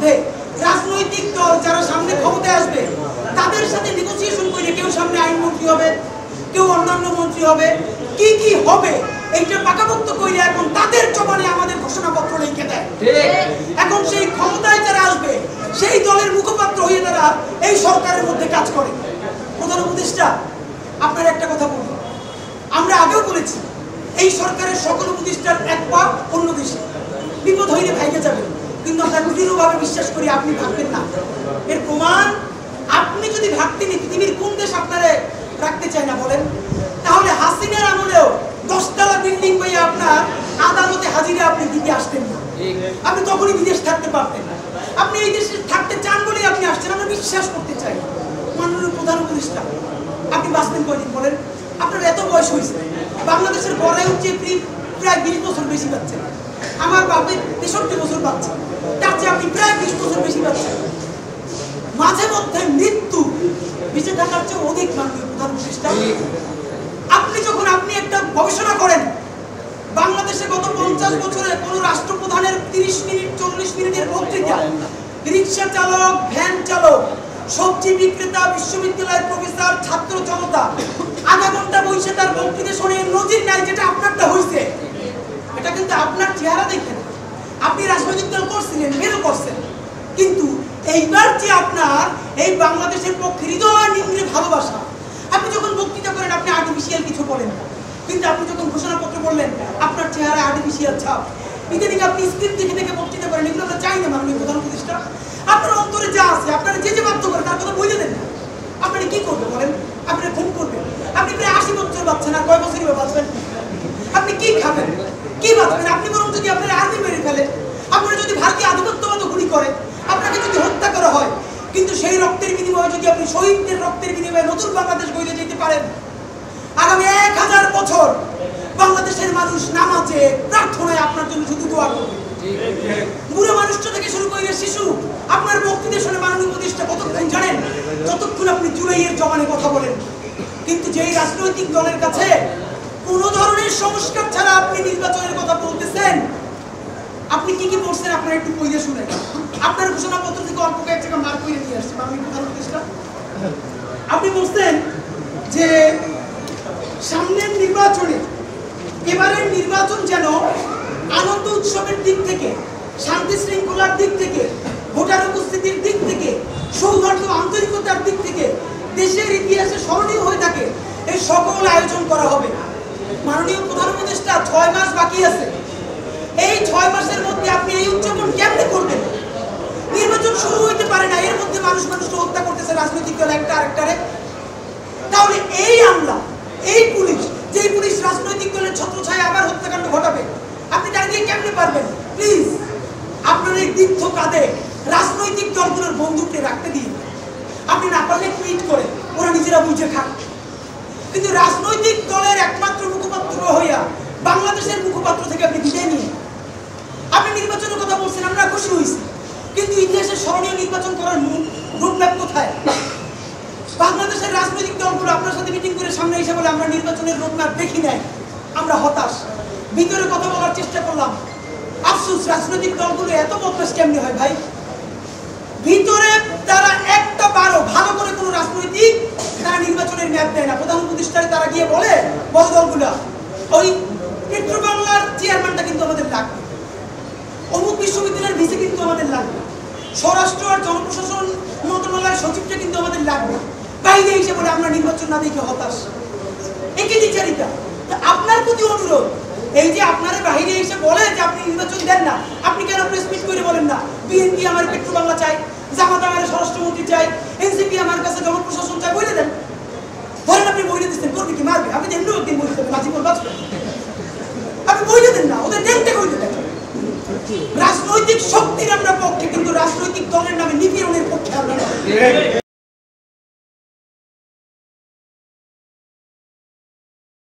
মধ্যে রাজনৈতিক দল যারা সামনে ক্ষমতায় আসবে তাদের সাথে নেগোসিয়েশন করে কেউ সামনে আইনমন্ত্রী হবে, কেউ অন্যান্য মন্ত্রী হবে, কি কি হবে এইটা পাকাপোক্ত করে এখন তাদের জবানে আমাদের ঘোষণাপত্র লিখে দেয়। এখন সেই ক্ষমতায় যারা আসবে সেই দলের মুখপাত্র হয়ে তারা এই সরকারের মধ্যে কাজ করে। প্রধান উপদেষ্টা, আপনার একটা কথা বলবো, আমরা আগেও বলেছি এই সরকারের সকল উপদেষ্টার এক পা অন্য দেশে, বিপদ হইলে ভাইকে যাবে, কিন্তু আমরা দৃঢ়ভাবে বিশ্বাস করি আপনি ভাববেন না। এর প্রমাণ, আপনি যদি ভাবতেন পৃথিবীর কোন দেশ আপনারা রাখতে চায় না বলেন, তাহলে হাসিনার আমলেও 10 তলা বিল্ডিং পাইয়া আপনার আদালতে হাজিরা আপনি দিতে আসতেন না, আপনি তখনই বিদেশ থাকতে পারতেন। আপনি এই দেশে থাকতে চান বলেই আপনি আসছেন, আমরা বিশ্বাস করতে চাই। মাননীয় প্রধান উপদেষ্টা, আপনি বাঁচতেন কয়দিন বলেন? আপনার এত বয়স হয়েছে, বাংলাদেশের গড়ে হচ্ছে প্রায় 20 বছর বেশি পাচ্ছেন, আমার বাপের 63 বছর পাচ্ছে, তার চেয়ে আপনি প্রায় 20 বছর বেশি পাচ্ছেন। মাঝে মধ্যে মৃত্যু বেঁচে থাকার চেয়ে অধিক। মাননীয় প্রধান উপদেষ্টা, আপনি একটা গবেষণা করেন, বাংলাদেশে গত 50 বছরে কোন রাষ্ট্রপ্রধানের 30 মিনিট 40 মিনিটের বক্তৃতা, রিক্সা চালক, ভ্যান চালক, সবজি বিক্রেতা, বিশ্ববিদ্যালয়ের প্রফেসর, ছাত্র জনতা আধা ঘন্টা বসে তার বক্তৃতা শুনে নজির নাই যেটা আপনারটা হয়েছে। এটা কিন্তু আপনার চেহারা দেখেন, আপনি রাজনৈতিক দল করছিলেন, বেরো করছেন, কিন্তু এইবার যে আপনার এই বাংলাদেশের পক্ষে হৃদয় নিংড়ে ভালোবাসা, আপনি যখন বক্তৃতা করেন আপনি আর্টিফিশিয়াল কিছু বলেন না, কিন্তু আপনি যখন ঘোষণাপত্র বললেন আপনার চেহারা আর্টিফিশিয়াল ছাপ। ইদানিং আপনি স্ক্রিপ্ট দেখে দেখে বক্তৃতা করেন, এগুলো আমরা চাই না। মাননীয় প্রধান উপদেষ্টা, আপনার অন্তরে যা আছে, আপনারা যে যে বাধ্য করে তার কথা বলে দেন না। আপনারা কি করবেন বলেন? আপনারা খুন করবেন? আপনি প্রায় 80 বছর বাঁচছেন, আর কয় বছরই বাঁচবেন? আপনি কি খাবেন, কি বাঁচবেন? আপনি বরং যদি আপনার আর্মি মেরে ফেলে, আপনারা যদি ভারতীয় আধিপত্যবাদ গুলি করে, আপনাকে যদি হত্যা করা হয়, কিন্তু সেই রক্তের বিনিময়ে যদি আপনি শহীদদের রক্তের বিনিময়ে নতুন বাংলাদেশ গড়ে যেতে পারেন, আগামী 1000 বছর বাংলাদেশের মানুষ নামাজে প্রার্থনায় আপনার জন্য শুধু দোয়া করবে। বুড়ো মানুষটা থেকে শুরু করে শিশু আপনার বক্তৃতা শুনে মাননীয় উপদেষ্টা কতক্ষণ জানেন? যতক্ষণ আপনি জুলাইয়ের জমানে কথা বলেন। কিন্তু যেই রাজনৈতিক দলের কাছে কোনো ধরনের সংস্কার ছাড়া আপনি নির্বাচনের কথা বলতেছেন, আপনি কি কি করছেন আপনারা একটু কইলে শুনেন। আপনার ঘোষণাপত্র থেকে অল্প কয়েক টাকা মার্ক করে নিয়ে আসছে মাননীয় প্রধান উপদেষ্টা। আপনি বলছেন যে সামনের নির্বাচনে, এবারের নির্বাচন যেন আনন্দ উৎসবের দিক থেকে, শান্তি শৃঙ্খলার দিক থেকে, ভোটার উপস্থিতির দিক থেকে, সৌহার্দ্য আন্তরিকতার দিক থেকে দেশের ইতিহাসে স্মরণীয় হয়ে থাকে, এই সকল আয়োজন করা হবে। মাননীয় প্রধান উপদেষ্টা, 6 মাস বাকি আছে। এই 6 মাসের মধ্যে আপনি এই উদযাপন কেমনে করবেন? নির্বাচন শুরু হইতে পারে না, এর মধ্যে মানুষকে হত্যা করতেছে রাজনৈতিক দল একটা আরেকটারে। তাহলে এই আমলা, এই পুলিশ, যেই পুলিশ রাজনৈতিক দলের ছত্রছায়া আবার হত্যাকাণ্ড ঘটাবে, আপনি দাঁড়িয়ে কেমনে পারবেন? প্লিজ আপনার এই দীর্ঘ কাঁধে রাজনৈতিক দলগুলোর বন্দুককে রাখতে দিন। আপনি না পারলে টুইট করে ওরা নিজেরা বুঝে খান, কিন্তু রাজনৈতিক দলের একমাত্র মুখপাত্র হইয়া বাংলাদেশের মুখপাত্র থেকে আপনি বিদায় নিয়ে আপনি নির্বাচনের কথা বলছেন, আমরা খুশি হয়েছি, কিন্তু ইতিহাসের স্মরণীয় নির্বাচন করার রোডম্যাপ কোথায়? বাংলাদেশের রাজনৈতিক দলগুলো আপনার সাথে মিটিং করে সামনে এসে বলে আমরা নির্বাচনের রোডম্যাপ দেখি নাই, আমরা হতাশ। ভিতরে কথা বলার চেষ্টা করলাম, আফসোস রাজনৈতিক দলগুলো এত বদমাশ কেমনি হয় ভাই? ভিতরে তারা একটা বারো ভালো করে কোনো রাজনৈতিক তারা নির্বাচনের ম্যাপ দেয় না। প্রধান উপদেষ্টারে তারা গিয়ে বলে বড় দলগুলা, ওই পেট্রো বাংলার চেয়ারম্যানটা কিন্তু আমাদের লাগবে, অমুক বিশ্ববিদ্যালয়ের ভিসি কিন্তু আমাদের লাগবে, স্বরাষ্ট্র আর জনপ্রশাসন মন্ত্রণালয়ের সচিবটা কিন্তু আমাদের লাগবে। বাইরে এসে বলে আমরা নির্বাচন না দেখে হতাশ। একই বিচারিতা। আপনার প্রতি অনুরোধ, এই যে আপনার বাইরে এসে বলে যে আপনি নির্বাচন দেন না, আপনি কেন প্রেস মিট করে বলেন না বিএনপি আমার পেট্রো বাংলা চাই, জামাত আমার স্বরাষ্ট্রমন্ত্রী চাই, এনসিপি আমার কাছে জনপ্রশাসন চাই, বলে দেন। ধরেন আপনি বইলে দিচ্ছেন, করবে কি? মারবে। আপনি এমনিও একদিন বই দেবেন, মাঝিপুর বাঁচবে। আপনি বইলে দেন না, ওদের ডেন্টে বইলে দেন। রাজনৈতিক শক্তির আমরা পক্ষে, কিন্তু রাজনৈতিক দলের নামে নিপীড়নের পক্ষে আমরা।